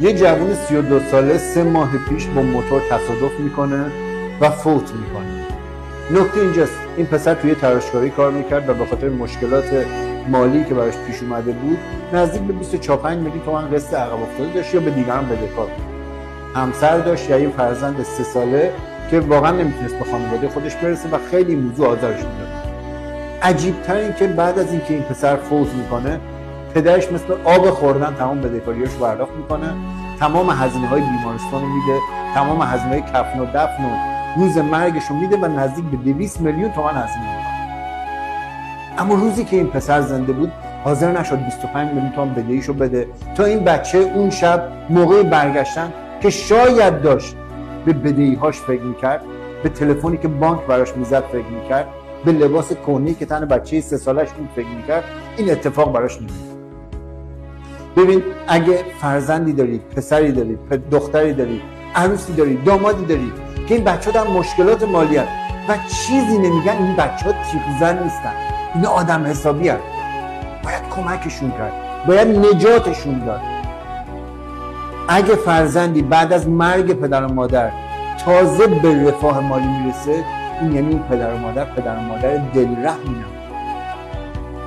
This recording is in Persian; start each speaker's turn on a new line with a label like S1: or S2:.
S1: یه جوون 32 ساله 3 ماه پیش با موتور تصادف میکنه و فوت میکنه. نکته اینجاست، این پسر توی تراشکاری کار میکرد و به خاطر مشکلات مالی که براش پیش اومده بود نزدیک به 25 میلیون تومان قسط عقب افتاده داشت یا به دیگران بدهکار بود. همسر داشت یا یه فرزند 3 ساله که واقعا نمیتونست به خانواده خودش برسه و خیلی این موضوع آزارش میداد. عجیب‌تر این که بعد از اینکه این پسر فوت میکنه، پدرش مثل آب خوردن تمام بدهکاریاشو پرداخت میکنه، تمام هزینه‌های بیمارستان رو میده، تمام هزینه‌های کفن و دفن و روز مرگش رو میده و نزدیک به 200 میلیون تومان هزینه میکنه. اما روزی که این پسر زنده بود حاضر نشد 25 میلیون تومان بدهیشو بده تا این بچه اون شب موقع برگشتن که شاید داشت به بدهی‌هاش فکر میکرد، به تلفنی که بانک براش میزد فکر میکرد، به لباس کهنه‌ای که تن بچه 3 سالش بود فکر میکرد، این اتفاق براش نمیفته. ببین، اگه فرزندی داری، پسری داری، دختری داری، عروسی داری، دامادی داری که این بچه‌ها در مشکلات مالی هستن و چیزی نمیگن، این بچه‌ها تیغ‌زن نیستن، این آدم حسابی هستن. باید کمکشون کرد، باید نجاتشون داد. اگه فرزندی بعد از مرگ پدر و مادر تازه به رفاه مالی میرسه، این یعنی پدر و مادر دلرحمی نبود.